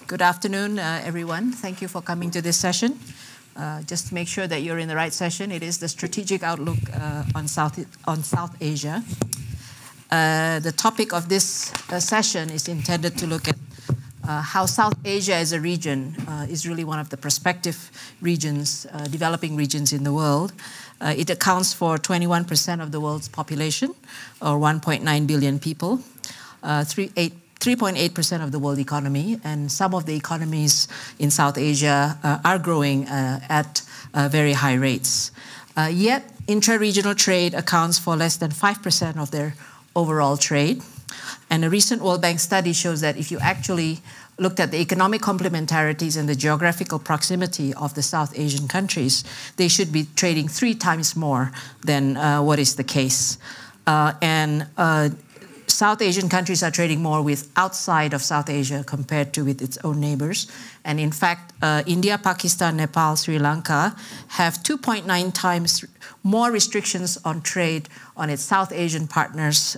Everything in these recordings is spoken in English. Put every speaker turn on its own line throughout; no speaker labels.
Good afternoon, everyone. Thank you for coming to this session. Just to make sure that you're in the right session, it is the strategic outlook on South Asia. The topic of this session is intended to look at how South Asia as a region is really one of the prospective regions, developing regions in the world. It accounts for 21% of the world's population, or 1.9 billion people. 3.8% of the world economy, and some of the economies in South Asia are growing at very high rates. Yet, intra-regional trade accounts for less than 5% of their overall trade. And a recent World Bank study shows that if you actually looked at the economic complementarities and the geographical proximity of the South Asian countries, they should be trading 3 times more than what is the case. South Asian countries are trading more with outside of South Asia compared to with its own neighbors. And in fact, India, Pakistan, Nepal, Sri Lanka have 2.9 times more restrictions on trade on its South Asian partners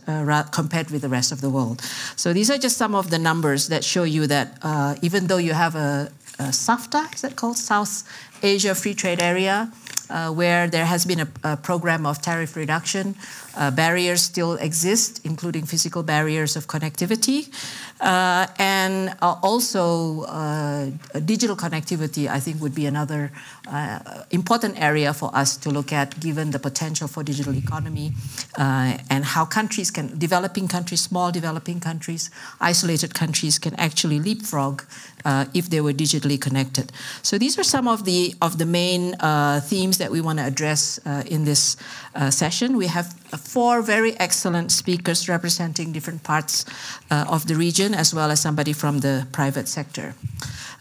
compared with the rest of the world. So these are just some of the numbers that show you that even though you have a SAFTA, is that called? South Asia Free Trade Area, where there has been a program of tariff reduction. Barriers still exist, including physical barriers of connectivity. And also digital connectivity, I think, would be another important area for us to look at, given the potential for digital economy and how countries can, small developing countries, isolated countries can actually leapfrog if they were digitally connected. So these are some of the main themes that we want to address in this session. We have 4 very excellent speakers representing different parts of the region, as well as somebody from the private sector.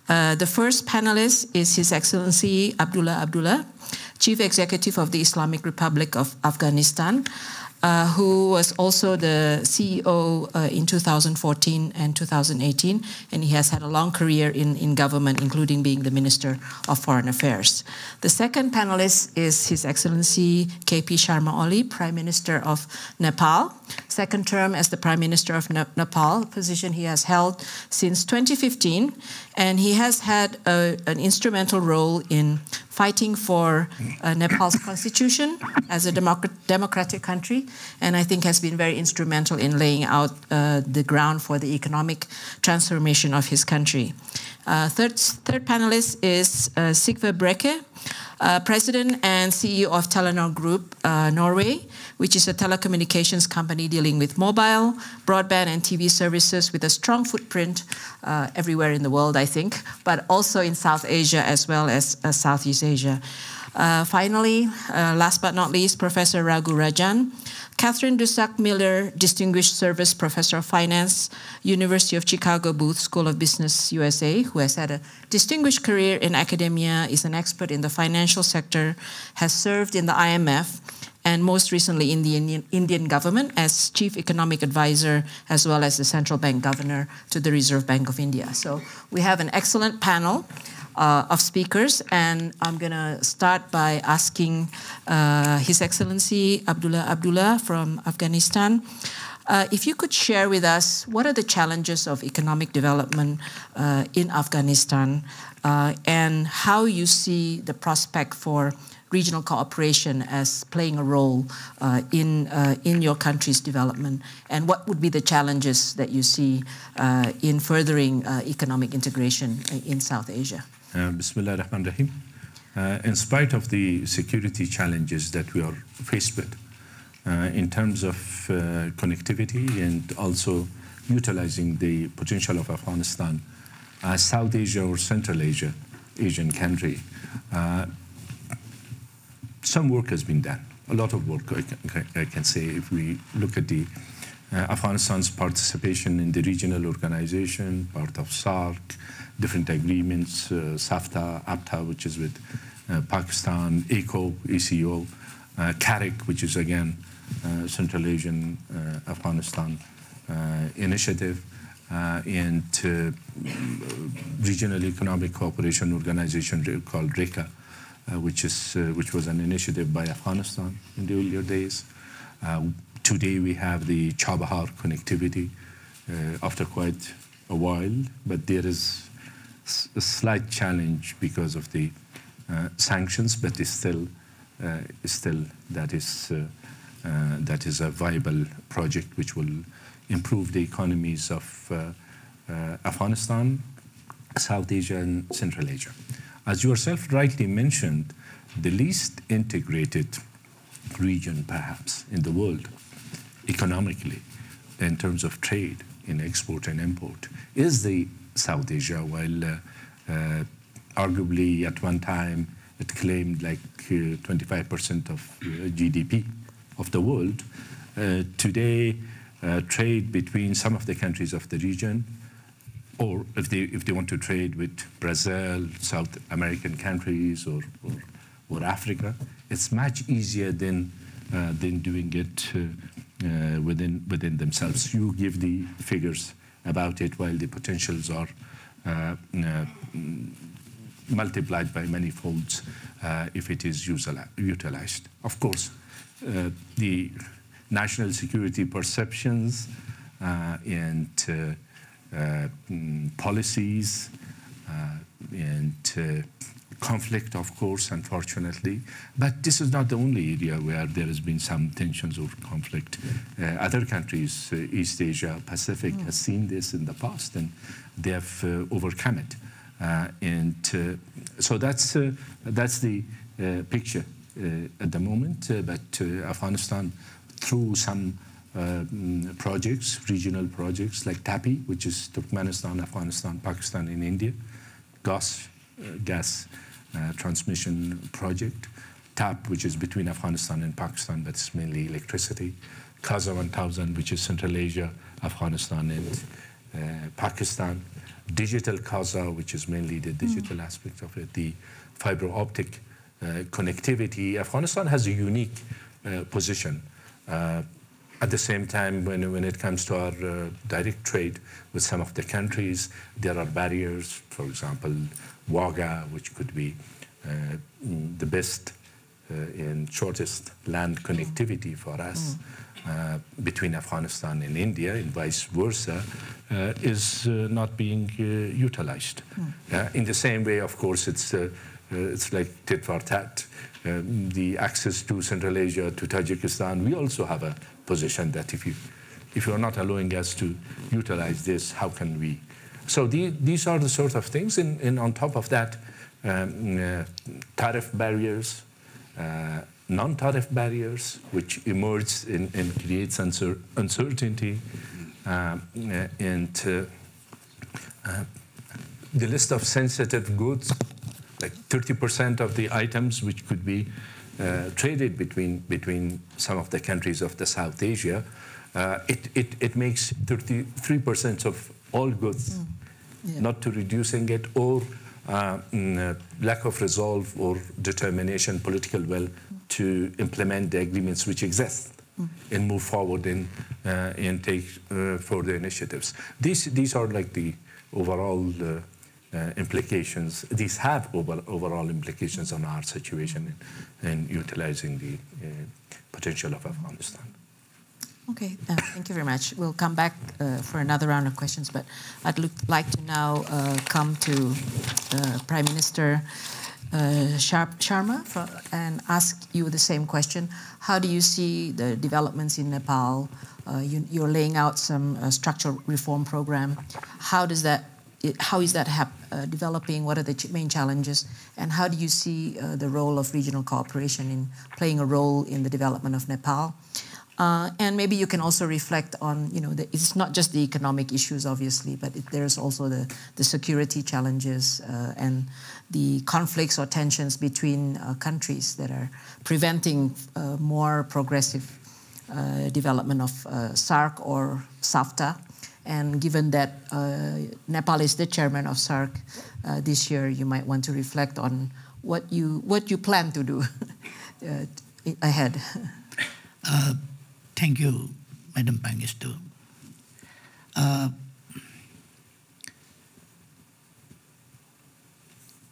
The first panelist is His Excellency Abdullah, Chief Executive of the Islamic Republic of Afghanistan, who was also the CEO in 2014 and 2018, and he has had a long career in government, including being the Minister of Foreign Affairs. The second panelist is His Excellency KP Sharma Oli, Prime Minister of Nepal. Second term as the Prime Minister of Nepal, a position he has held since 2015, and he has had an instrumental role in fighting for Nepal's constitution as a democratic country, and I think has been very instrumental in laying out the ground for the economic transformation of his country. Third panelist is Sigve Brekke, President and CEO of Telenor Group, Norway, which is a telecommunications company dealing with mobile, broadband, and TV services with a strong footprint everywhere in the world, I think, but also in South Asia as well as Southeast Asia. Finally, last but not least, Professor Rajan, Katherine Dusak Miller, Distinguished Service Professor of Finance, University of Chicago Booth School of Business, USA, who has had a distinguished career in academia, is an expert in the financial sector, has served in the IMF, and most recently in the Indian government as Chief Economic Advisor, as well as the Central Bank Governor to the Reserve Bank of India. So we have an excellent panel of speakers, and I'm going to start by asking His Excellency Abdullah from Afghanistan, if you could share with us what are the challenges of economic development in Afghanistan and how you see the prospect for regional cooperation as playing a role in your country's development, and what would be the challenges that you see in furthering economic integration in South Asia?
Bismillah ar-Rahman ar-Rahim. In spite of the security challenges that we are faced with in terms of connectivity and also utilizing the potential of Afghanistan as South Asia or Central Asian country, some work has been done. A lot of work, I can say, if we look at the Afghanistan's participation in the regional organization, part of SARC, different agreements, SAFTA, APTA, which is with Pakistan, ACO, CARIC, which is again Central Asian Afghanistan initiative, and Regional Economic Cooperation Organization called Brekke, which was an initiative by Afghanistan in the earlier days. Today we have the Chabahar connectivity after quite a while, but there is a slight challenge because of the sanctions, but it's still that is a viable project which will improve the economies of Afghanistan, South Asia, and Central Asia. As you yourself rightly mentioned, the least integrated region, perhaps, in the world, economically, in terms of trade, in export and import, is the South Asia, while arguably at one time it claimed like 25% of GDP of the world. Today, trade between some of the countries of the region, or if they want to trade with Brazil, South American countries, or Africa, it's much easier than doing it within themselves. You give the figures about it, while the potentials are multiplied by many folds if it is utilized. Of course, the national security perceptions and policies and conflict, of course, unfortunately. But this is not the only area where there has been some tensions or conflict. Other countries, East Asia, Pacific, has seen this in the past, and they have overcome it. So that's the picture at the moment. But Afghanistan, through some projects, regional projects like TAPI, which is Turkmenistan, Afghanistan, Pakistan, and India, gas transmission project, TAP, which is between Afghanistan and Pakistan, that's mainly electricity, Khaza 1000, which is Central Asia, Afghanistan, and Pakistan, Digital Khaza, which is mainly the digital aspect of it, the fiber optic connectivity. Afghanistan has a unique position. At the same time, when it comes to our direct trade with some of the countries, there are barriers. For example, Wagah, which could be the best and shortest land connectivity for us between Afghanistan and India, and vice versa, is not being utilized. In the same way, of course, it's like tit for tat. The access to Central Asia, to Tajikistan, we also have a position that if you are not allowing us to utilize this, how can we? So these are the sort of things, and on top of that, tariff barriers, non-tariff barriers, which emerge and creates uncertainty, and the list of sensitive goods, like 30% of the items which could be traded between some of the countries of the South Asia, it makes 33% of all goods, not to reducing it, or lack of resolve or determination, political will, to implement the agreements which exist and move forward and take further initiatives. These are like the overall implications. These have overall implications on our situation in utilizing the potential of Afghanistan.
Okay, thank you very much. We'll come back for another round of questions, but I'd like to now come to Prime Minister Sharma and ask you the same question. How do you see the developments in Nepal? You're laying out some structural reform program. How is that developing? What are the main challenges? And how do you see the role of regional cooperation in playing a role in the development of Nepal? And maybe you can also reflect on, it's not just the economic issues, obviously, but there's also the security challenges and the conflicts or tensions between countries that are preventing more progressive development of SAARC or SAFTA. And given that Nepal is the chairman of SAARC this year, you might want to reflect on what you plan to do ahead.
Thank you, Madam Pangestu.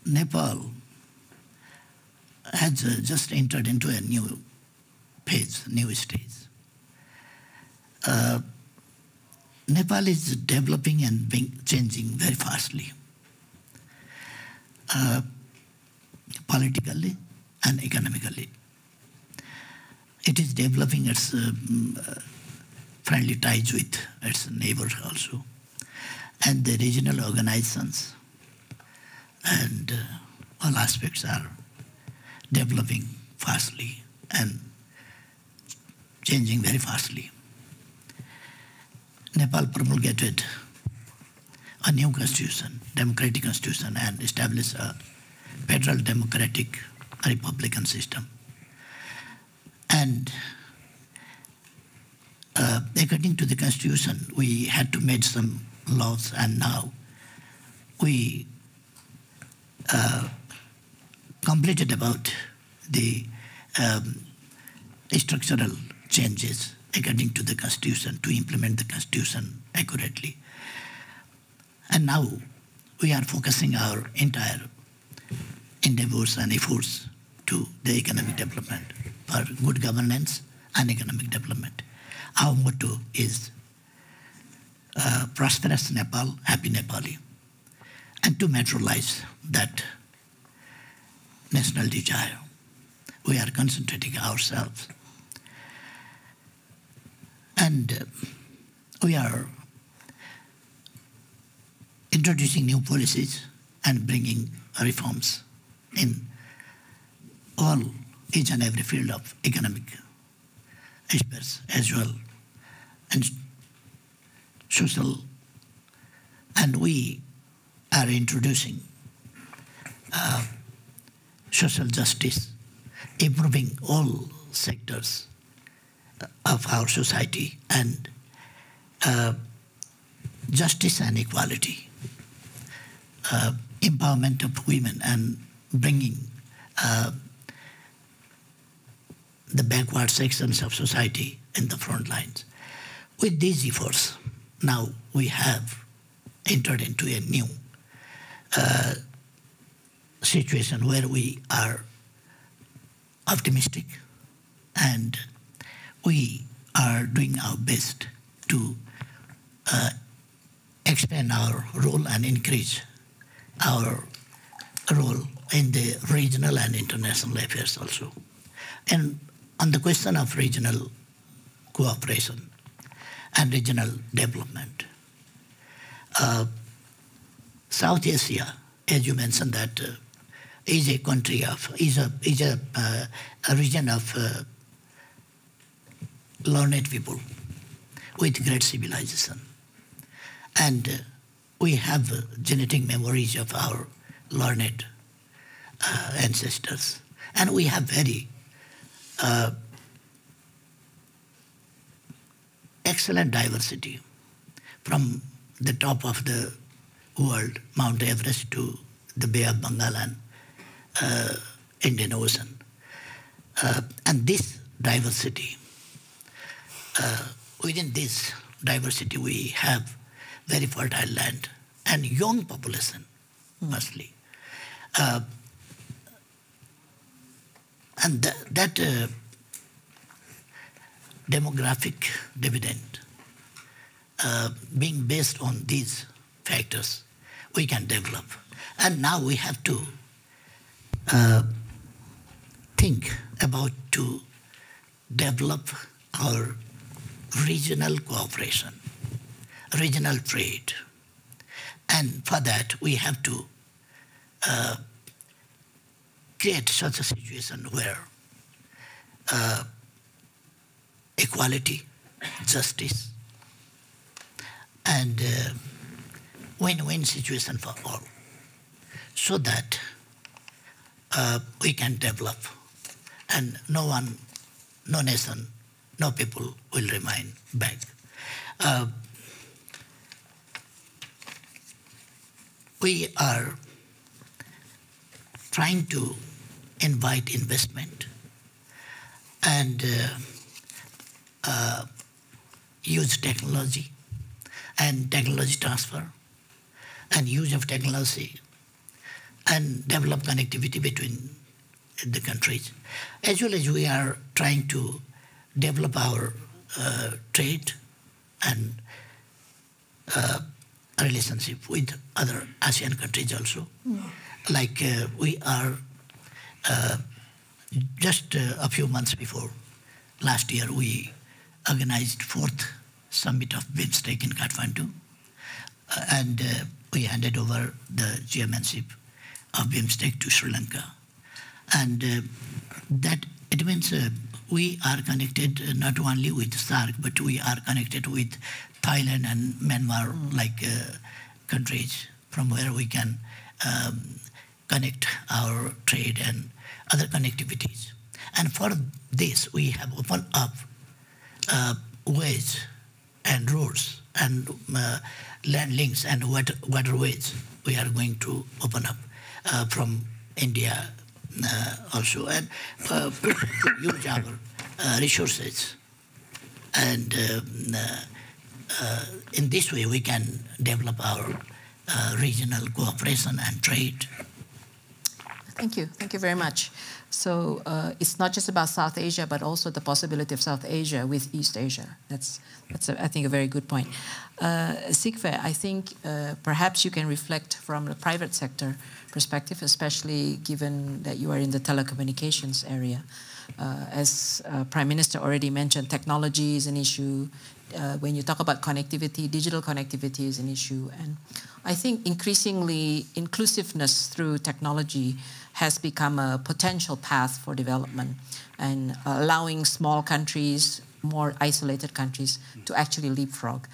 Nepal has just entered into a new phase, new stage. Nepal is developing and changing very fastly, politically and economically. It is developing its friendly ties with its neighbors also, and the regional organizations and all aspects are developing fastly and changing very fastly. Nepal promulgated a new constitution, democratic constitution, and established a federal democratic republican system. And according to the constitution, we had to make some laws, and now we completed about the structural changes according to the constitution to implement the constitution accurately. And now we are focusing our entire endeavors and efforts to the economic development for good governance and economic development. Our motto is prosperous Nepal, happy Nepali. And to materialize that national desire, we are concentrating ourselves. And we are introducing new policies and bringing reforms in each and every field of economic aspects as well, and social. And we are introducing social justice, improving all sectors of our society, and justice and equality, empowerment of women, and bringing the backward sections of society in the front lines. With these efforts, now we have entered into a new situation where we are optimistic, and we are doing our best to expand our role and increase our role in the regional and international affairs also. And on the question of regional cooperation and regional development, South Asia, as you mentioned, that is a country of, is a region of learned people with great civilization. And we have genetic memories of our learned ancestors. And we have very excellent diversity from the top of the world, Mount Everest, to the Bay of Bengal and Indian Ocean. And this diversity, within this diversity, we have very fertile land and young population, mostly. And that demographic dividend, being based on these factors, we can develop. And now we have to think about to develop our regional cooperation, regional trade. And for that, we have to create such a situation where equality, justice, and win-win situation for all, so that we can develop, and no one, no nation, no people will remain back. We are trying to invite investment and use technology and technology transfer and use of technology and develop connectivity between the countries. As well as we are trying to develop our trade and relationship with other ASEAN countries also. Like we are just a few months before last year, we organized 4th summit of BIMSTEC in Kathmandu, and we handed over the chairmanship of BIMSTEC to Sri Lanka. And that it means we are connected not only with SAARC, but we are connected with Thailand and Myanmar, like countries from where we can connect our trade and other connectivities. And for this, we have opened up ways and roads and land links and waterways we are going to open up from India also, and use our resources. And in this way, we can develop our regional cooperation and trade.
Thank you. Thank you very much. So it's not just about South Asia, but also the possibility of South Asia with East Asia. That's I think, a very good point. Sigve, I think perhaps you can reflect from the private sector perspective, especially given that you are in the telecommunications area. As Prime Minister already mentioned, technology is an issue. When you talk about connectivity, digital connectivity is an issue. And I think increasingly inclusiveness through technology has become a potential path for development and allowing small countries, more isolated countries, to actually leapfrog.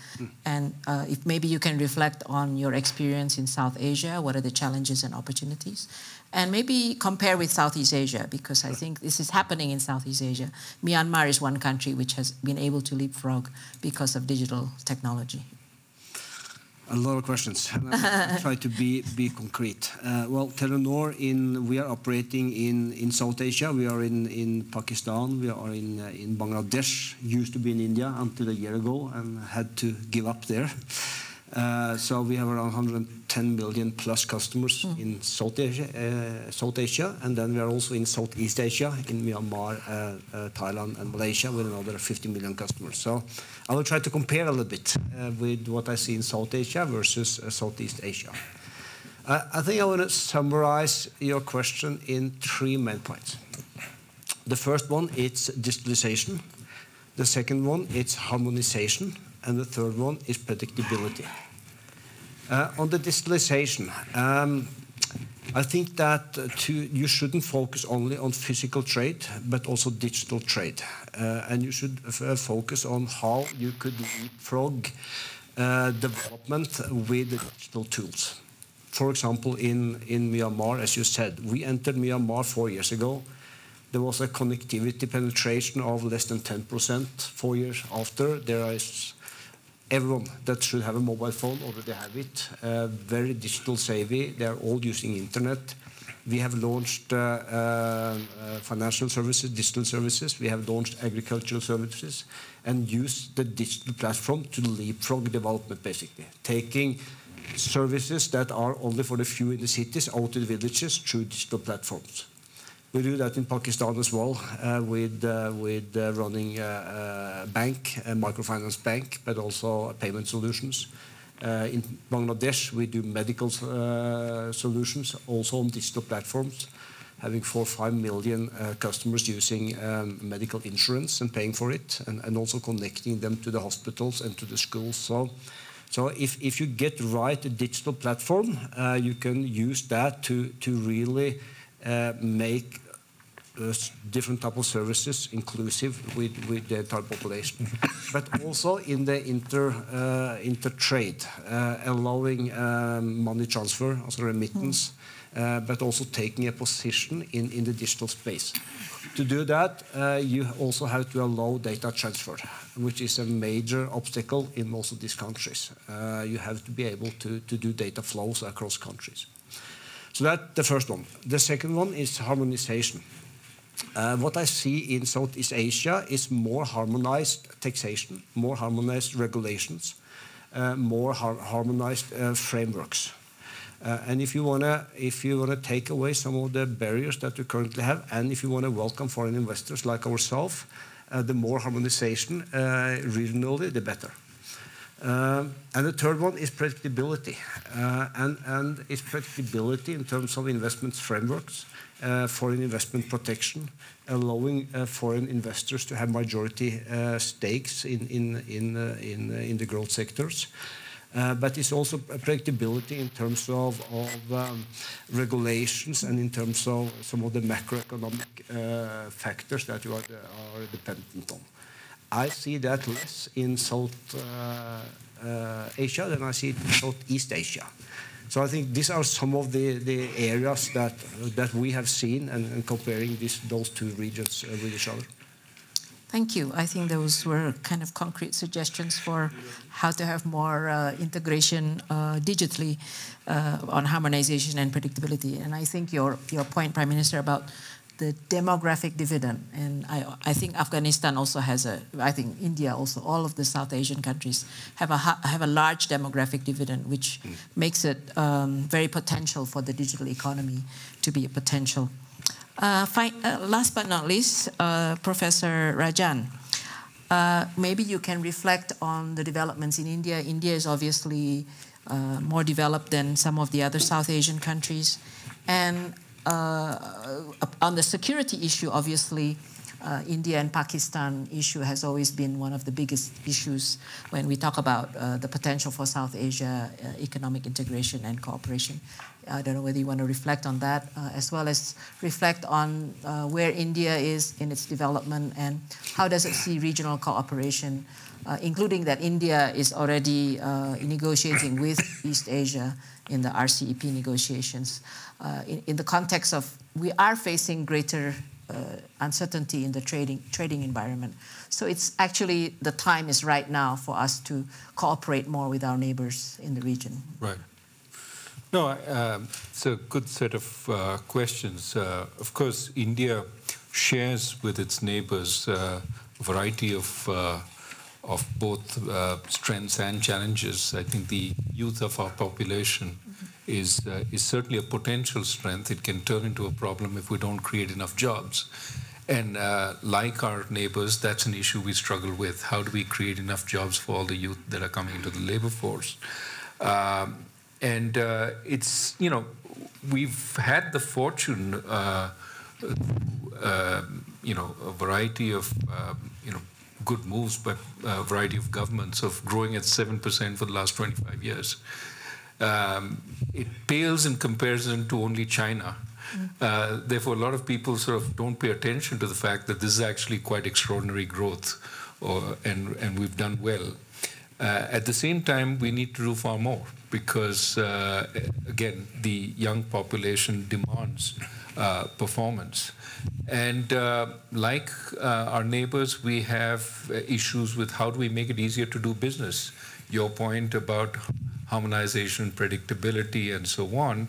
And if maybe you can reflect on your experience in South Asia, what are the challenges and opportunities? And maybe compare with Southeast Asia, because I think this is happening in Southeast Asia. Myanmar is one country which has been able to leapfrog because of digital technology.
A lot of questions. I'll try to be concrete. Well, Telenor, we are operating in South Asia. We are in Pakistan. We are in Bangladesh. Used to be in India until a year ago and had to give up there. So we have around 110 million plus customers in South Asia, and then we are also in Southeast Asia, in Myanmar, Thailand, and Malaysia, with another 50 million customers. So I will try to compare a little bit with what I see in South Asia versus Southeast Asia. I think I want to summarize your question in 3 main points. The first one, it's digitalization. The second one, it's harmonization. And the third one is predictability. On the digitalization, I think that you shouldn't focus only on physical trade, but also digital trade. And you should focus on how you could leapfrog development with the digital tools. For example, in Myanmar, as you said, we entered Myanmar 4 years ago. There was a connectivity penetration of less than 10%. 4 years after, there is everyone that should have a mobile phone already have it. Very digital savvy. They are all using internet. We have launched financial services, digital services. We have launched agricultural services and used the digital platform to leapfrog development, basically. Taking services that are only for the few in the cities out to the villages through digital platforms. We do that in Pakistan as well, with running a bank, a microfinance bank, but also payment solutions. In Bangladesh, we do medical solutions, also on digital platforms, having 4 or 5 million customers using medical insurance and paying for it, and also connecting them to the hospitals and to the schools. So if you get right a digital platform, you can use that to really make different type of services inclusive with the entire population. But also in the inter-trade, allowing money transfer, also remittance, but also taking a position in the digital space. To do that, you also have to allow data transfer, which is a major obstacle in most of these countries. You have to be able to do data flows across countries. So that's the first one. The second one is harmonization. What I see in Southeast Asia is more harmonized taxation, more harmonized regulations, more harmonized frameworks. And if you wanna take away some of the barriers that we currently have, and if you wanna welcome foreign investors like ourselves, the more harmonization regionally, the better. And the third one is predictability. And it's predictability in terms of investment frameworks, foreign investment protection, allowing foreign investors to have majority stakes in the growth sectors. But it's also predictability in terms of regulations and in terms of some of the macroeconomic factors that you are dependent on. I see that less in South Asia than I see it in Southeast Asia. So I think these are some of the areas that we have seen and comparing those two regions with each other.
Thank you. I think those were kind of concrete suggestions for how to have more integration digitally on harmonization and predictability. And I think your point, Prime Minister, about the demographic dividend, and I think Afghanistan also has I think India also, all of the South Asian countries have a large demographic dividend, which makes it very potential for the digital economy to be a potential. Last but not least, Professor Rajan, maybe you can reflect on the developments in India. India is obviously more developed than some of the other South Asian countries. And on the security issue, obviously, India and Pakistan issue has always been one of the biggest issues when we talk about the potential for South Asia economic integration and cooperation. I don't know whether you want to reflect on that, as well as reflect on where India is in its development and how does it see regional cooperation, including that India is already negotiating with East Asia in the RCEP negotiations. In the context of, we are facing greater uncertainty in the trading environment. So it's actually, the time is right now for us to cooperate more with our neighbors in the region.
Right. No, it's a good set of questions. Of course, India shares with its neighbors a variety of both strengths and challenges. I think the youth of our population is certainly a potential strength. It can turn into a problem if we don't create enough jobs. And like our neighbors, that's an issue we struggle with. How do we create enough jobs for all the youth that are coming into the labor force? And it's, you know, we've had the fortune, you know, a variety of, you know, good moves by a variety of governments of growing at 7% for the last 25 years. It pales in comparison to only China. Therefore, a lot of people sort of don't pay attention to the fact that this is actually quite extraordinary growth, and we've done well. At the same time, we need to do far more because, again, the young population demands performance. And like our neighbors, we have issues with how do we make it easier to do business. Your point about harmonization, predictability, and so on.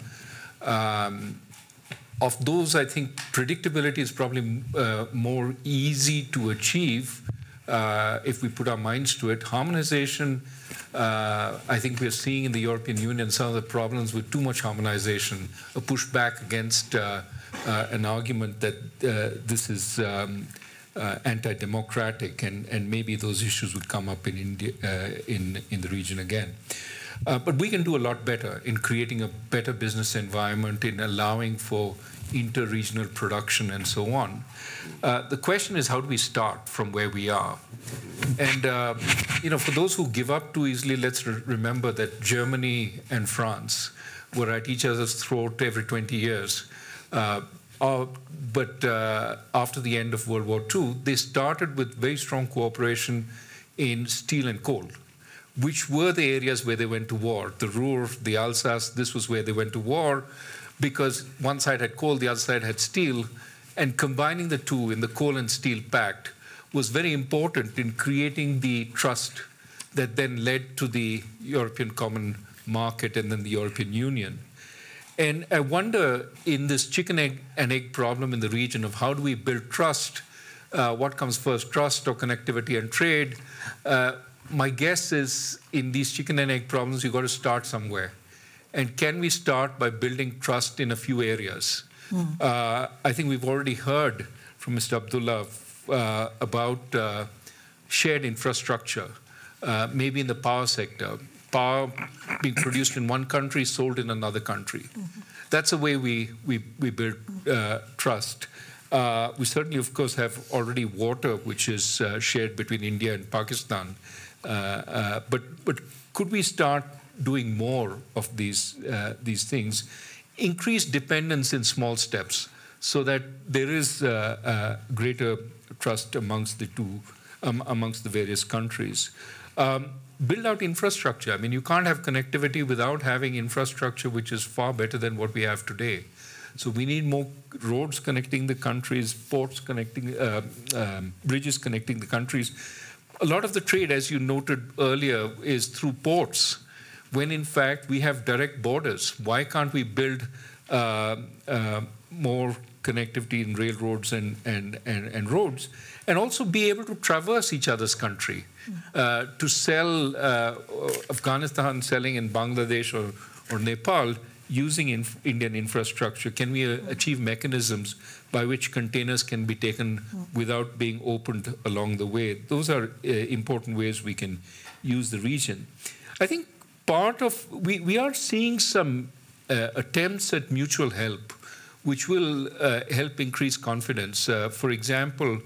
Of those, I think predictability is probably more easy to achieve if we put our minds to it. Harmonization, I think we're seeing in the European Union some of the problems with too much harmonization, a pushback against an argument that this is anti-democratic, and maybe those issues would come up in India, in the region again. But we can do a lot better in creating a better business environment, in allowing for inter-regional production and so on. The question is, how do we start from where we are? And you know, for those who give up too easily, let's remember that Germany and France were at each other's throat every 20 years. But after the end of World War II, they started with very strong cooperation in steel and coal, which were the areas where they went to war. The Ruhr, the Alsace, this was where they went to war because one side had coal, the other side had steel, and combining the two in the Coal and Steel Pact was very important in creating the trust that then led to the European Common Market and then the European Union. And I wonder, in this chicken and egg problem in the region of how do we build trust, what comes first, trust or connectivity and trade? My guess is in these chicken and egg problems, you've got to start somewhere. And can we start by building trust in a few areas? I think we've already heard from Mr. Abdullah about shared infrastructure. maybe in the power sector, power being produced in one country, sold in another country. That's the way we build trust. We certainly, of course, have already water, which is shared between India and Pakistan. But could we start doing more of these things? Increase dependence in small steps, so that there is greater trust amongst the various countries. Build out infrastructure. I mean, you can't have connectivity without having infrastructure which is far better than what we have today. So we need more roads connecting the countries, ports connecting, bridges connecting the countries. A lot of the trade, as you noted earlier, is through ports, when in fact we have direct borders. Why can't we build more connectivity in railroads and roads, and also be able to traverse each other's country, to sell Afghanistan, selling in Bangladesh or Nepal, using Indian infrastructure? Can we achieve mechanisms by which containers can be taken without being opened along the way? Those are important ways we can use the region. I think part of, we are seeing some attempts at mutual help, which will help increase confidence. For example,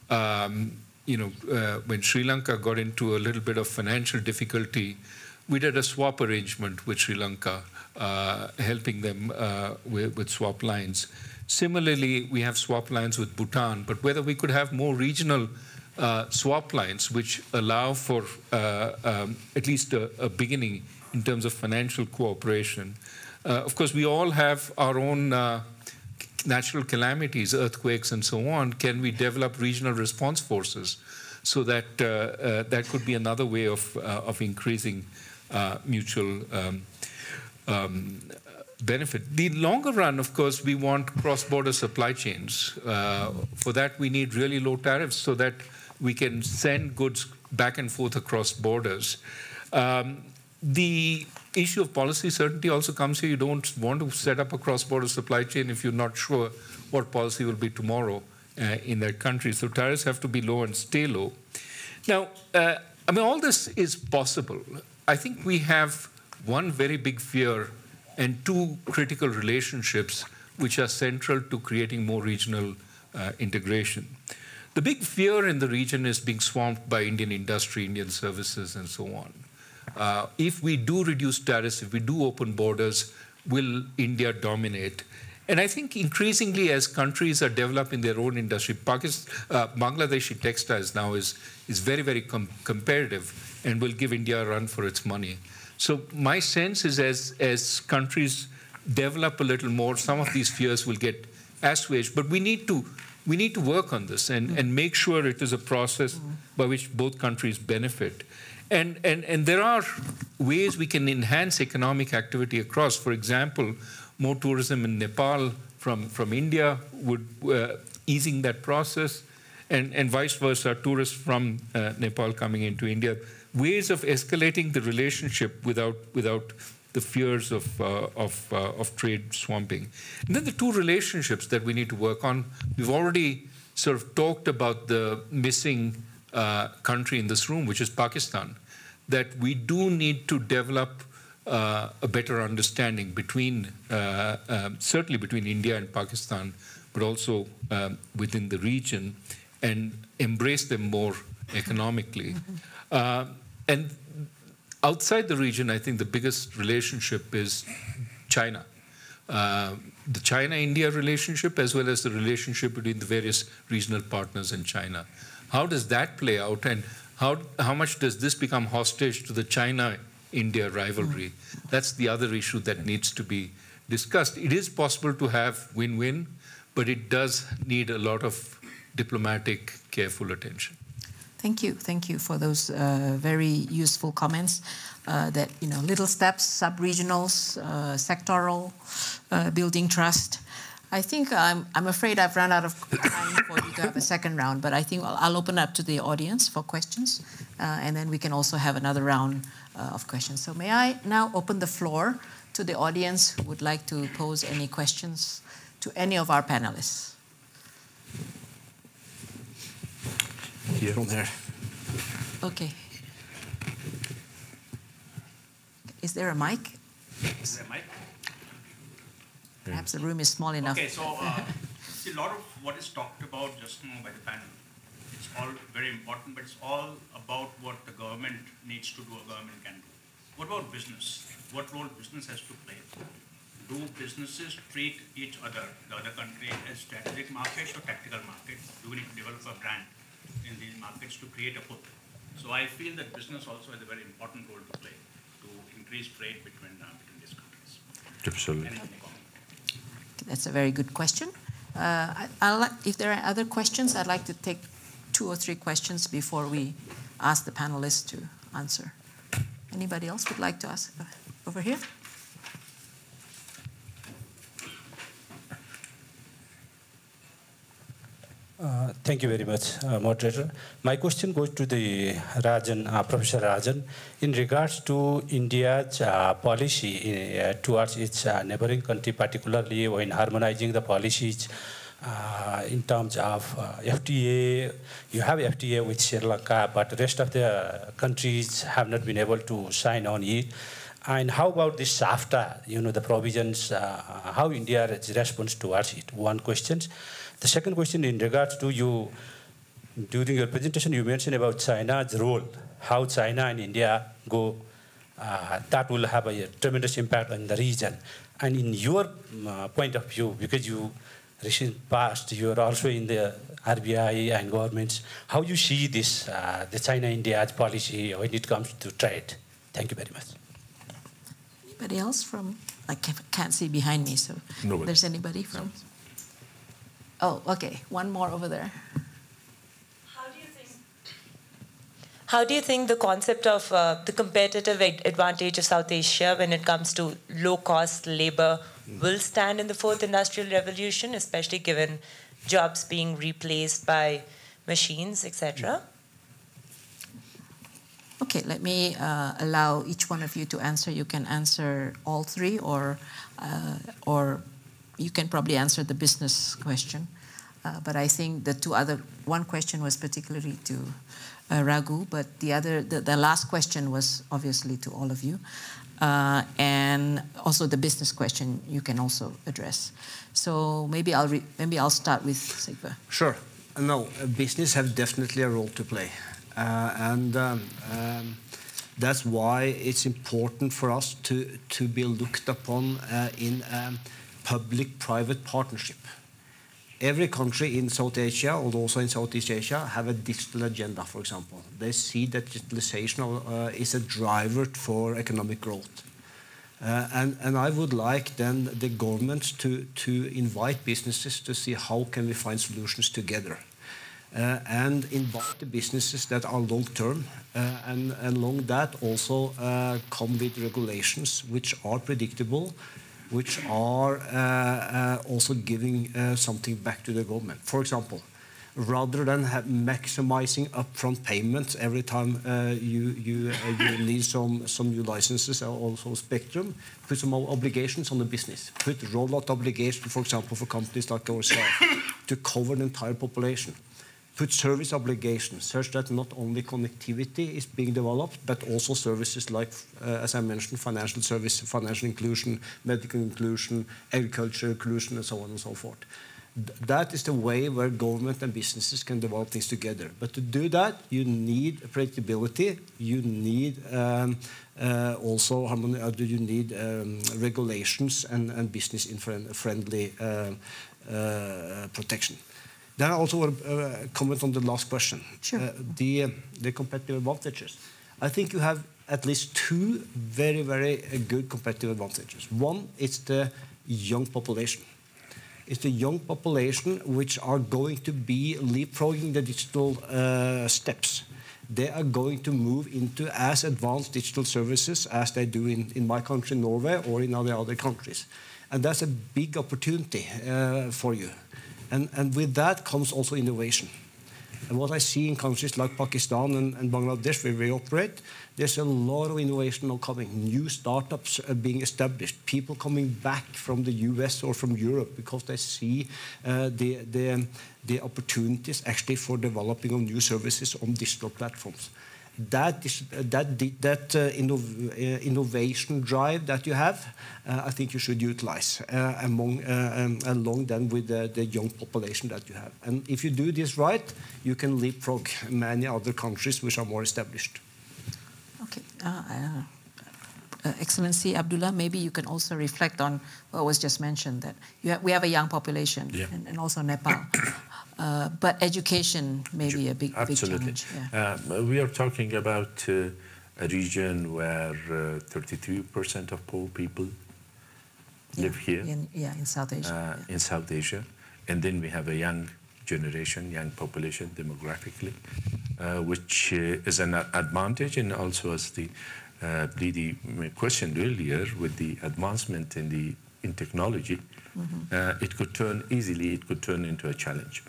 when Sri Lanka got into a little bit of financial difficulty, we did a swap arrangement with Sri Lanka, helping them with swap lines. Similarly, we have swap lines with Bhutan, but whether we could have more regional swap lines which allow for at least a beginning in terms of financial cooperation. Of course, we all have our own natural calamities, earthquakes and so on. Can we develop regional response forces so that that could be another way of increasing mutual benefit? The longer run, of course, we want cross-border supply chains. For that, we need really low tariffs so that we can send goods back and forth across borders. The issue of policy certainty also comes here. You don't want to set up a cross-border supply chain if you're not sure what policy will be tomorrow in that country. So tariffs have to be low and stay low. Now, I mean, all this is possible. I think we have one very big fear and two critical relationships which are central to creating more regional integration. The big fear in the region is being swamped by Indian industry, Indian services, and so on. If we do reduce tariffs, if we do open borders, will India dominate? And I think increasingly as countries are developing their own industry, Bangladeshi textiles now is very, very competitive and will give India a run for its money. So my sense is as countries develop a little more, some of these fears will get assuaged. But we need to work on this and make sure it is a process by which both countries benefit. And there are ways we can enhance economic activity across. For example, more tourism in Nepal from India would easing that process, and vice versa, tourists from Nepal coming into India. Ways of escalating the relationship without the fears of trade swamping. And then the two relationships that we need to work on. We've already sort of talked about the missing country in this room, which is Pakistan, that we do need to develop a better understanding between, certainly between India and Pakistan, but also within the region, and embrace them more economically. And outside the region, I think the biggest relationship is China. The China-India relationship, as well as the relationship between the various regional partners in China. How does that play out, and how much does this become hostage to the China-India rivalry? That's the other issue that needs to be discussed. It is possible to have win-win, but it does need a lot of diplomatic, careful attention.
Thank you for those very useful comments. That little steps, sub-regionals, sectoral, building trust. I think I'm afraid I've run out of time for you to have a second round, but I think I'll open up to the audience for questions, and then we can also have another round of questions. So may I now open the floor to the audience who would like to pose any questions to any of our panelists?
Here. From there.
Okay. Is there a mic?
Is there a mic?
Perhaps the room is small enough.
Okay, so see, a lot of what is talked about just now by the panel, it's all very important, but it's all about what the government needs to do, a government can do. What about business? What role business has to play? Do businesses treat each other, the other country, as strategic markets or tactical markets? Do we need to develop a brand in these markets to create a pull? So I feel that business also has a very important role to play to increase trade between these countries.
Absolutely.
That's a very good question. If there are other questions, I'd like to take 2 or 3 questions before we ask the panelists to answer. Anybody else would like to ask? Over here?
Thank you very much, moderator. My question goes to the Rajan, Professor Rajan. In regards to India's policy towards its neighboring country, particularly when harmonizing the policies in terms of FTA, you have FTA with Sri Lanka, but the rest of the countries have not been able to sign on it. And how about this SAFTA, the provisions, how India responds towards it? One question. The second question in regards to you, during your presentation, you mentioned about China's role, how China and India go, that will have a tremendous impact on the region. And in your point of view, because you recent past, you are also in the RBI and governments, how you see this, the China-India's policy when it comes to trade? Thank you very much.
Anybody else from, I can't see behind me, so
Nobody.
If there's anybody from? Oh, okay, one more over there.
How do you think the concept of the competitive advantage of South Asia when it comes to low-cost labor will stand in the 4th Industrial Revolution, especially given jobs being replaced by machines, etc.?
Okay, let me allow each one of you to answer. You can answer all 3, or you can probably answer the business question. But I think one question was particularly to Raghu, but the last question was obviously to all of you. And also the business question you can also address. So maybe I'll start with Sigve.
Sure. No, business have definitely a role to play. And that's why it's important for us to be looked upon in public-private partnership. Every country in South Asia, or also in Southeast Asia, have a digital agenda, for example. They see that digitalization is a driver for economic growth. And I would like then the government to invite businesses to see how can we find solutions together. And invite the businesses that are long-term, and along that also come with regulations which are predictable, which are also giving something back to the government. For example, rather than maximizing upfront payments every time you need some new licenses or also spectrum, put some obligations on the business. Put rollout obligations, for example, for companies like ourselves, to cover the entire population. Put service obligations such that not only connectivity is being developed, but also services like, as I mentioned, financial service, financial inclusion, medical inclusion, agricultural inclusion, and so on and so forth. That is the way where government and businesses can develop things together. But to do that, you need predictability. You need also you need regulations and business-friendly protection. Then I also want to comment on the last question.
Sure.
The competitive advantages. I think you have at least 2 very, very good competitive advantages. One is the young population. It's the young population which are going to be leapfrogging the digital steps. They are going to move into as advanced digital services as they do in my country, Norway, or in other countries. And that's a big opportunity for you. And with that comes also innovation. And what I see in countries like Pakistan and Bangladesh, where we operate, there's a lot of innovation now coming. New startups are being established. People coming back from the US or from Europe because they see the opportunities actually for developing of new services on digital platforms. innovation drive that you have, I think you should utilize along then with the young population that you have. And if you do this right, you can leapfrog many other countries which are more established.
Okay. Excellency Abdullah, maybe you can also reflect on what was just mentioned, that we have a young population, and also Nepal. But education may be a big challenge. Yeah.
We are talking about a region where 32% of poor people live here.
In South Asia.
In South Asia. And then we have a young generation, young population demographically, which is an advantage, and also as the lady questioned earlier, with the advancement in technology, it could turn into a challenge.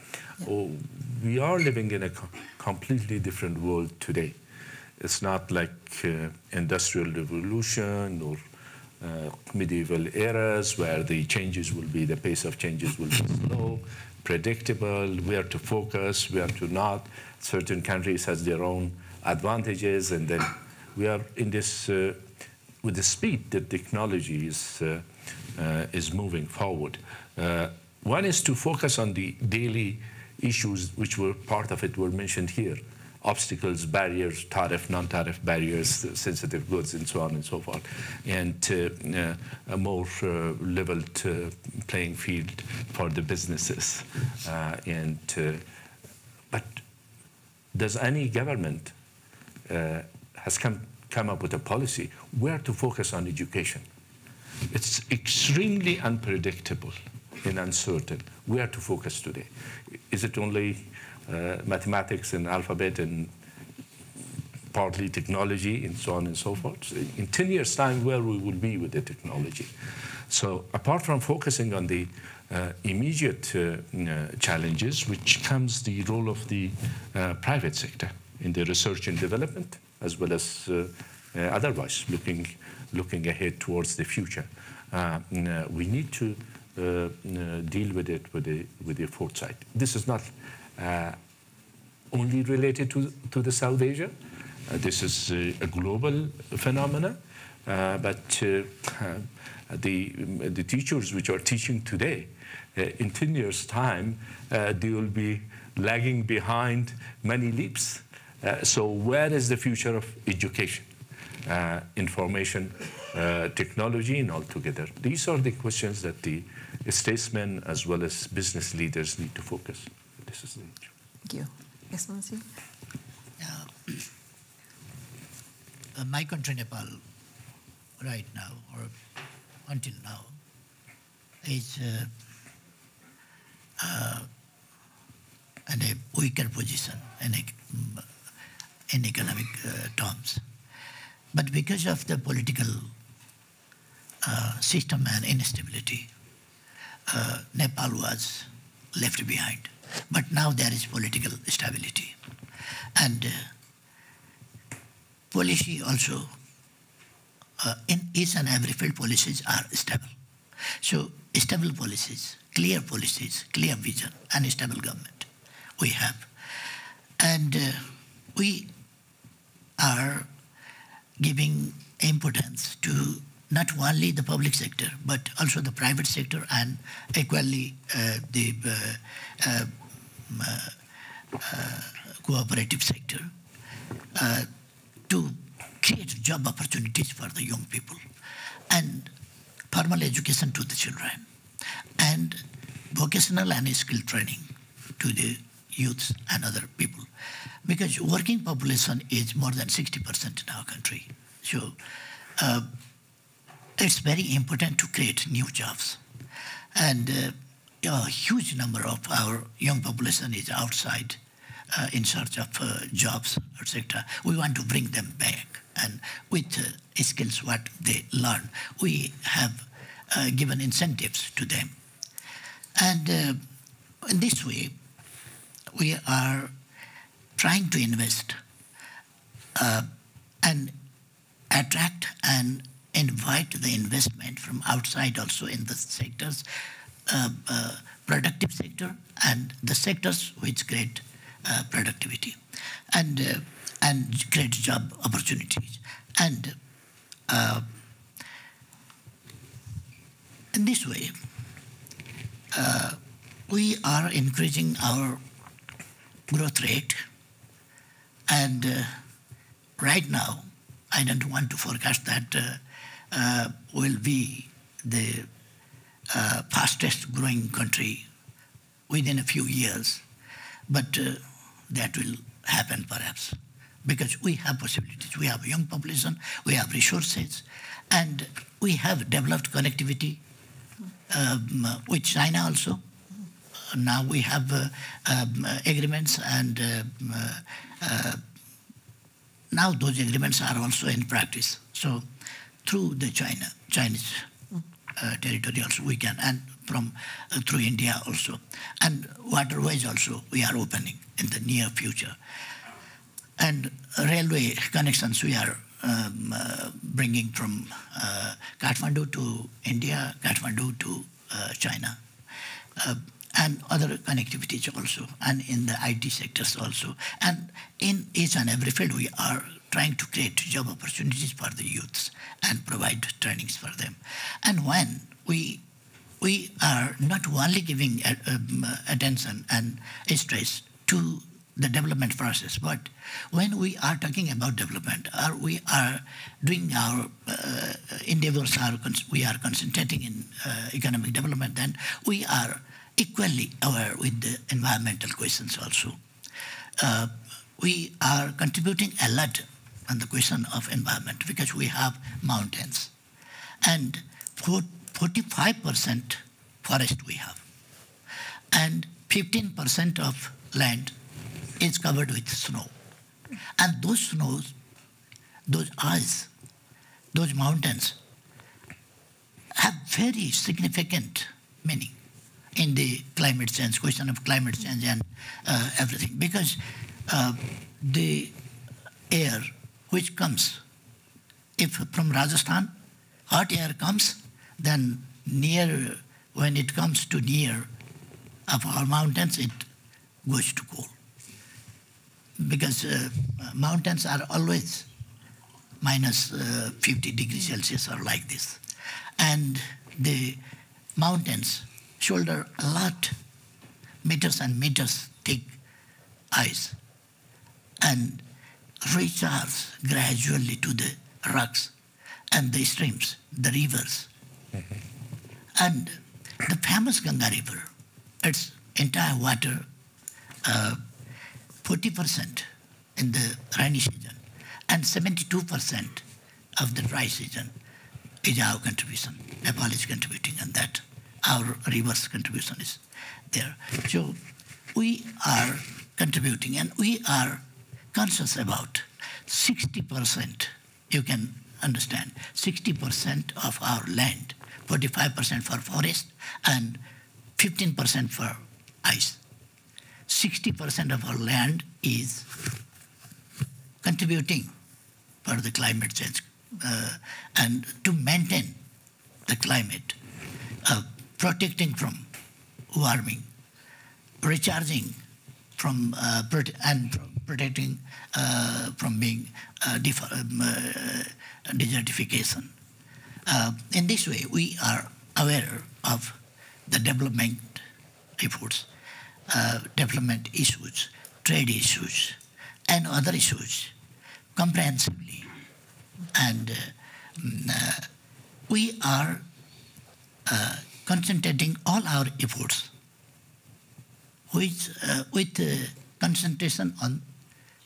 We are living in a completely different world today. It's not like industrial revolution or medieval eras where the pace of changes will be slow, predictable, where to focus, where to not. Certain countries has their own advantages, and then we are in this, with the speed that technology is moving forward. One is to focus on the daily issues, which were part of it were mentioned here: obstacles, barriers, tariff, non-tariff barriers, sensitive goods, and so on and so forth, and a more leveled playing field for the businesses. But does any government has come up with a policy where to focus on education? It's extremely unpredictable and uncertain where to focus today. Is it only mathematics and alphabet and partly technology and so on and so forth? In 10 years' time, where we will be with the technology? So apart from focusing on the immediate challenges, which comes the role of the private sector in the research and development, as well as otherwise looking ahead towards the future. We need to deal with it with the foresight. This is not only related to the South Asia. This is a global phenomenon, but the teachers which are teaching today, in 10 years' time, they will be lagging behind many leaps. So where is the future of education, information, technology, and all together? These are the questions that the statesmen as well as business leaders need to focus. This is the issue.
Thank you. Excellency?
My country, Nepal, right now, or until now, is in a weaker position in economic terms. But because of the political system and instability, Nepal was left behind. But now there is political stability. And policy also, in each and every field, policies are stable. So stable policies, clear vision, and stable government we have. And we are giving importance to not only the public sector, but also the private sector, and equally the cooperative sector, to create job opportunities for the young people, and formal education to the children, and vocational and skill training to the youths and other people. Because working population is more than 60% in our country. So it's very important to create new jobs. And a huge number of our young population is outside in search of jobs, etc. We want to bring them back. And with skills what they learn, we have given incentives to them. And in this way, we are trying to invest and attract and invite the investment from outside also in the sectors, productive sector and the sectors which create productivity. And and create job opportunities. And in this way, we are increasing our growth rate, and right now, I don't want to forecast that will be the fastest growing country within a few years, but that will happen perhaps, because we have possibilities. We have young population, we have resources, and we have developed connectivity with China also. Now we have agreements, and now those agreements are also in practice. So through the Chinese territory also we can, and from through India also. And waterways also we are opening in the near future. And railway connections we are bringing from Kathmandu to India, Kathmandu to China. And other connectivities also, and in the IT sectors also. And in each and every field, we are trying to create job opportunities for the youths and provide trainings for them. And when we are not only giving attention and stress to the development process, but when we are talking about development, or we are doing our endeavors, we are concentrating in economic development, then we are equally aware with the environmental questions also. We are contributing a lot on the question of environment because we have mountains. And 45% forest we have. And 15% of land is covered with snow. And those snows, those ice, those mountains have very significant meaning in the climate change, question of climate change and everything. Because the air which comes, if from Rajasthan, hot air comes, then when it comes to near of our mountains, it goes to cold. Because mountains are always minus 50 degrees Celsius or like this. And the mountains shoulder a lot, meters and meters thick ice, and recharge gradually to the rocks and the streams, the rivers. And the famous Ganga River, its entire water, 40% in the rainy season, and 72% of the dry season is our contribution. Nepal is contributing on that. Our reverse contribution is there. So we are contributing, and we are conscious about 60%, you can understand, 60% of our land, 45% for forest, and 15% for ice. 60% of our land is contributing for the climate change and to maintain the climate, protecting from warming, recharging from and protecting from being desertification. In this way, we are aware of the development efforts, development issues, trade issues, and other issues comprehensively. And we are concentrating all our efforts with concentration on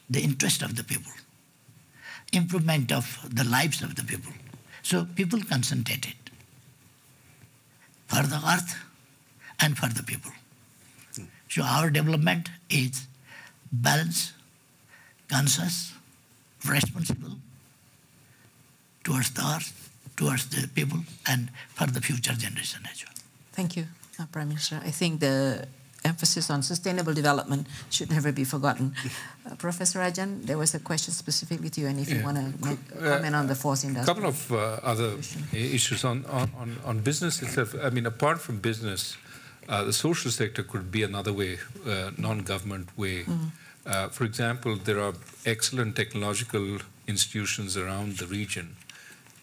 the interest of the people, improvement of the lives of the people. So people concentrated for the earth and for the people. So our development is balanced, conscious, responsible towards the earth, towards the people, and for the future generation as well.
Thank you, Prime Minister. I think the emphasis on sustainable development should never be forgotten. Professor Rajan, there was a question specifically to you, and if you want to comment on the fourth industry.
A couple of other issues on business itself. I mean, apart from business, the social sector could be another way, non-government way For example, there are excellent technological institutions around the region,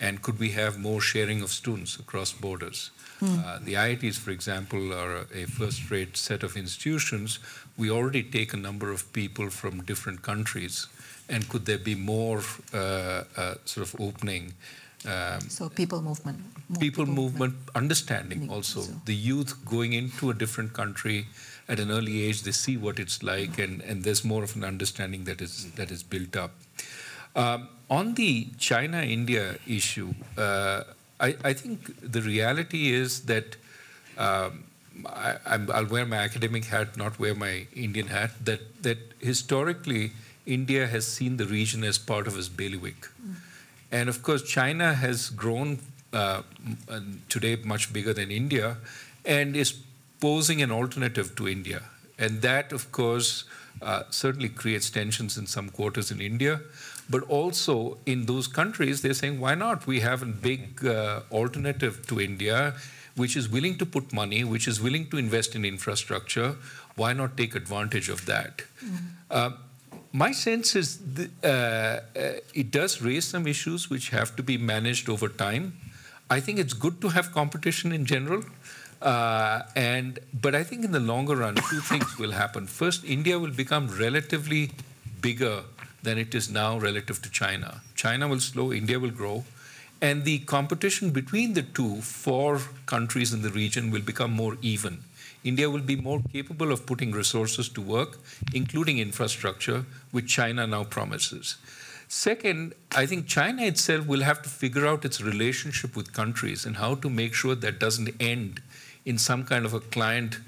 and could we have more sharing of students across borders? The IITs, for example, are a first-rate set of institutions. We already take a number of people from different countries, and could there be more sort of opening?
So people movement.
People movement, understanding also. The youth going into a different country at an early age, they see what it's like, and there's more of an understanding that is built up. On the China-India issue, I think the reality is that I'll wear my academic hat, not wear my Indian hat, that historically India has seen the region as part of its bailiwick. And of course, China has grown today much bigger than India and is posing an alternative to India. And that, of course, certainly creates tensions in some quarters in India. But also in those countries, they're saying, why not? We have a big alternative to India, which is willing to put money, which is willing to invest in infrastructure. Why not take advantage of that? My sense is it does raise some issues which have to be managed over time. I think it's good to have competition in general. But I think in the longer run, two things will happen. First, India will become relatively bigger than it is now relative to China. China will slow, India will grow. And the competition between the two for countries in the region will become more even. India will be more capable of putting resources to work, including infrastructure, which China now promises. Second, I think China itself will have to figure out its relationship with countries and how to make sure that doesn't end in some kind of a client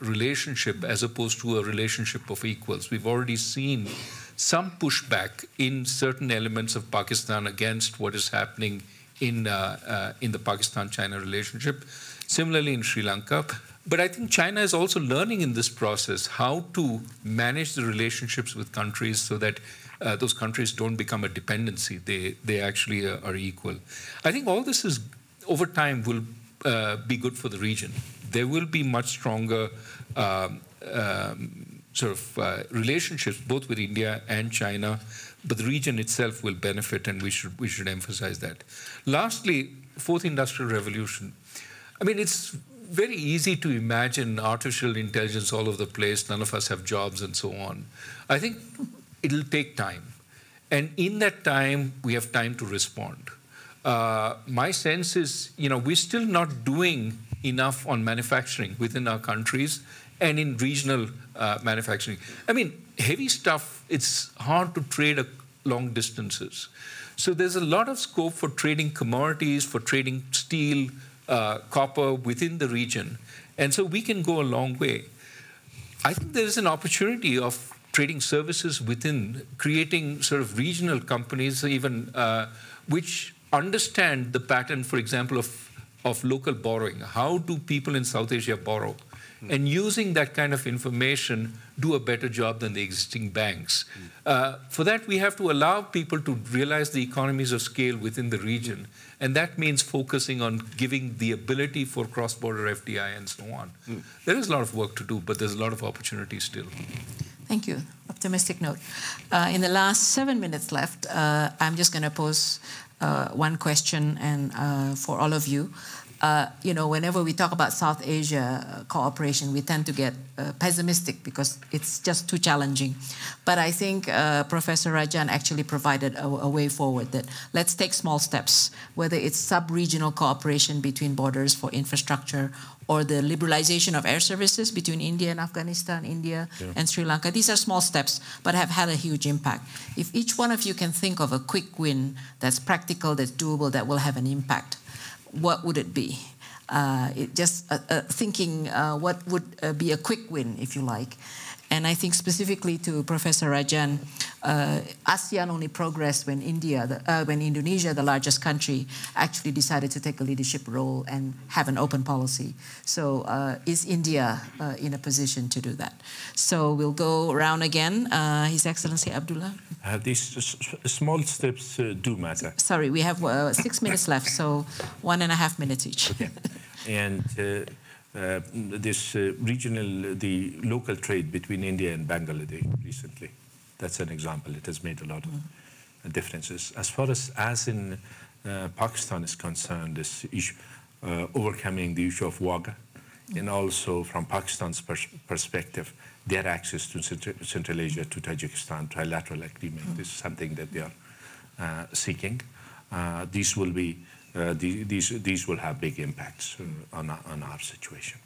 relationship as opposed to a relationship of equals. We've already seen some pushback in certain elements of Pakistan against what is happening in the Pakistan-China relationship. Similarly in Sri Lanka. But I think China is also learning in this process how to manage the relationships with countries so that those countries don't become a dependency. They actually are equal. I think all this is, over time, will be good for the region. There will be much stronger relationships both with India and China, but the region itself will benefit, and we should emphasize that. Lastly, fourth industrial revolution. I mean, it's very easy to imagine artificial intelligence all over the place. None of us have jobs and so on. I think it'll take time. And in that time, we have time to respond. My sense is, we're still not doing enough on manufacturing within our countries and in regional manufacturing. I mean, heavy stuff, it's hard to trade long distances. So there's a lot of scope for trading commodities, for trading steel, copper within the region. And so we can go a long way. I think there is an opportunity of trading services within, creating sort of regional companies even, which understand the pattern, for example, of local borrowing. How do people in South Asia borrow? And using that kind of information, do a better job than the existing banks. For that, we have to allow people to realize the economies of scale within the region. And that means focusing on giving the ability for cross-border FDI and so on. There is a lot of work to do, but there's a lot of opportunity still.
Thank you. Optimistic note. In the last 7 minutes left, I'm just going to pose one question and for all of you. Whenever we talk about South Asia cooperation, we tend to get pessimistic because it's just too challenging. But I think Professor Rajan actually provided a way forward that let's take small steps, whether it's sub-regional cooperation between borders for infrastructure or the liberalization of air services between India and Afghanistan, India and Sri Lanka. These are small steps, but have had a huge impact. If each one of you can think of a quick win that's practical, that's doable, that will have an impact, what would it be? Thinking what would be a quick win, if you like. And I think specifically to Professor Rajan, ASEAN only progressed when Indonesia, the largest country, actually decided to take a leadership role and have an open policy. So is India in a position to do that? So we'll go around again. His Excellency Abdullah.
These small steps do matter.
Sorry, we have 6 minutes left, so 1.5 minutes each.
Okay. And this regional, the local trade between India and Bangladesh recently. That's an example. It has made a lot of differences. As far as in Pakistan is concerned, this issue, overcoming the issue of Wagah, and also from Pakistan's perspective, their access to Central Asia, to Tajikistan, trilateral agreement is something that they are seeking. These will be these will have big impacts on our situation.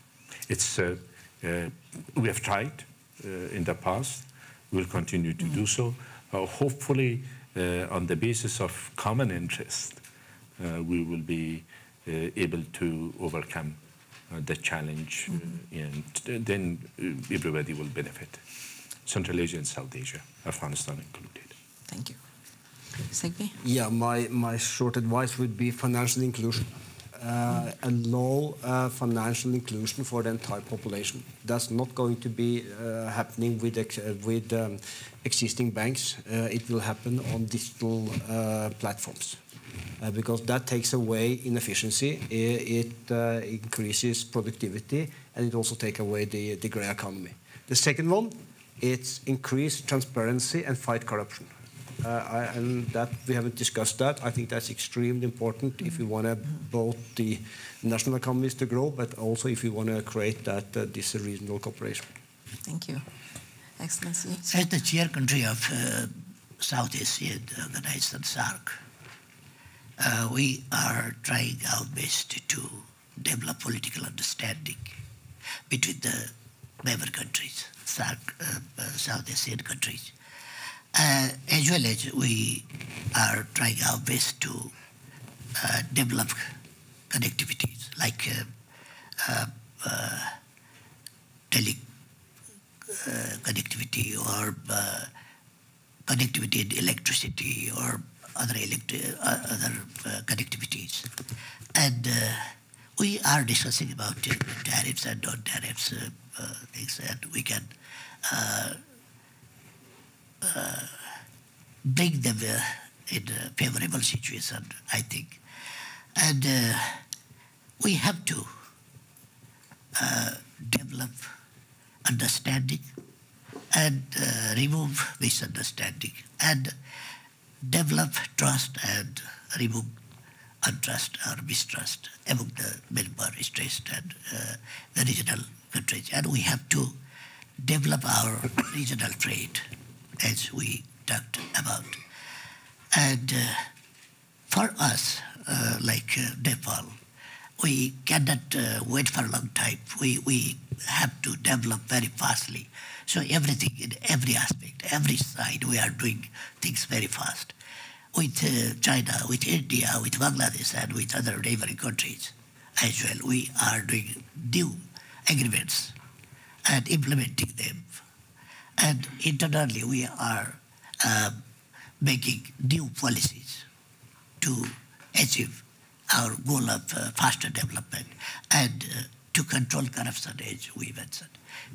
It's we have tried in the past. We'll continue to do so. Hopefully, on the basis of common interest, we will be able to overcome the challenge, and then everybody will benefit. Central Asia and South Asia, Afghanistan included.
Thank you. Sigve?
Yeah, my short advice would be financial inclusion. Allow financial inclusion for the entire population. That's not going to be happening with existing banks. It will happen on digital platforms. Because that takes away inefficiency, it increases productivity, and it also takes away the grey economy. The second one, it's increase transparency and fight corruption. And that we haven't discussed that. I think that's extremely important if we want to both the national economies to grow, but also if we want to create that this regional cooperation.
Thank you. Excellency.
As the chair country of South Asia Organization SAARC, we are trying our best to develop political understanding between the member countries, SAARC, South Asian countries. As well as we are trying our best to develop connectivities like connectivity or connectivity in electricity or other connectivities. And we are discussing about tariffs and non-tariffs things, and we can bring them in a favorable situation, I think. And we have to develop understanding and remove misunderstanding and develop trust and remove untrust or mistrust among the member states and the regional countries. And we have to develop our regional trade, as we talked about. And for us, like Nepal, we cannot wait for a long time. We have to develop very fastly. So everything, in every aspect, every side, we are doing things very fast. With China, with India, with Bangladesh, and with other neighboring countries as well, we are doing new agreements and implementing them. And internally, we are making new policies to achieve our goal of faster development and to control corruption, as we mentioned.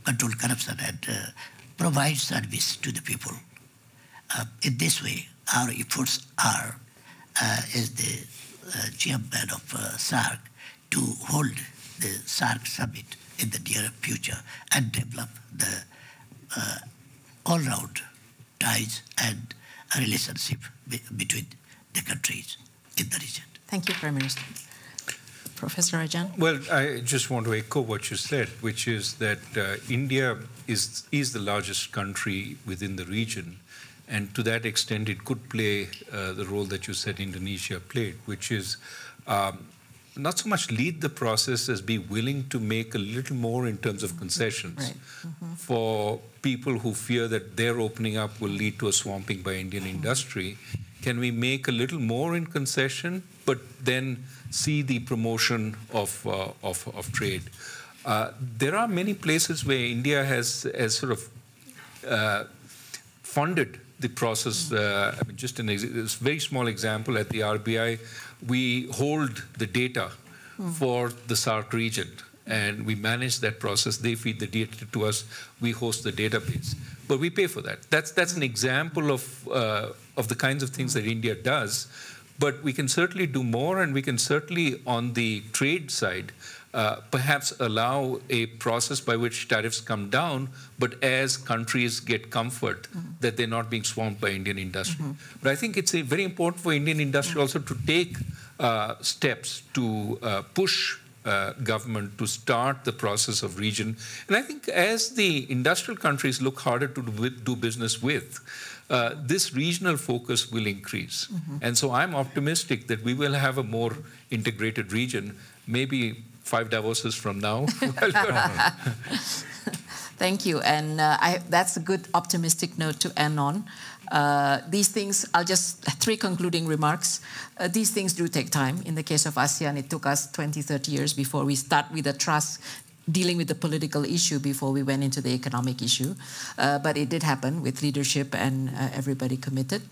Control corruption and provide service to the people. In this way, our efforts are, as the chairman of SAARC, to hold the SAARC summit in the near future and develop the all-round ties and a relationship between the countries in the region.
Thank you, Prime Minister. Professor Rajan?
Well, I just want to echo what you said, which is that India is the largest country within the region, and to that extent it could play the role that you said Indonesia played, which is not so much lead the process as be willing to make a little more in terms of concessions for people who fear that their opening up will lead to a swamping by Indian industry. Can we make a little more in concession, but then see the promotion of trade? There are many places where India has sort of funded the process. I mean, just a very small example, at the RBI, we hold the data for the SAARC region, and we manage that process. They feed the data to us. We host the database, but we pay for that. That's an example of the kinds of things that India does. But we can certainly do more, and we can certainly, on the trade side, perhaps allow a process by which tariffs come down, but as countries get comfort that they're not being swamped by Indian industry. But I think it's very important for Indian industry also to take steps to push government to start the process of region. And I think as the industrial countries look harder to do business with, this regional focus will increase. And so I'm optimistic that we will have a more integrated region, maybe 5 Davoses from now.
Thank you. And that's a good optimistic note to end on. These things, I'll just, 3 concluding remarks. These things do take time. In the case of ASEAN, it took us 20, 30 years before we start with the trust, dealing with the political issue before we went into the economic issue. But it did happen with leadership and everybody committed.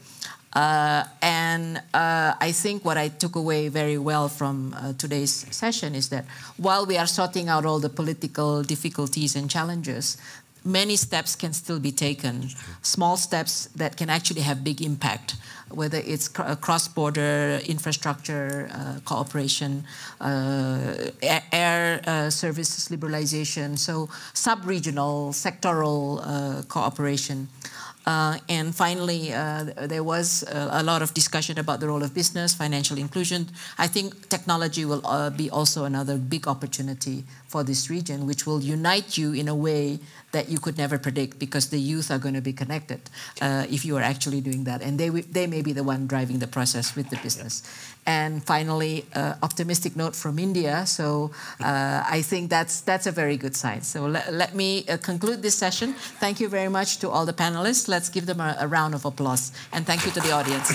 I think what I took away very well from today's session is that while we are sorting out all the political difficulties and challenges, many steps can still be taken, small steps that can actually have big impact, whether it's cross-border infrastructure cooperation, air services liberalization, so sub-regional, sectoral cooperation. And finally, there was a lot of discussion about the role of business, financial inclusion. I think technology will be also another big opportunity for this region, which will unite you in a way that you could never predict, because the youth are going to be connected if you are actually doing that. And they may be the one driving the process with the business. And finally, optimistic note from India. So I think that's a very good sign. So let me conclude this session. Thank you very much to all the panelists. Let's give them a round of applause. And thank you to the audience.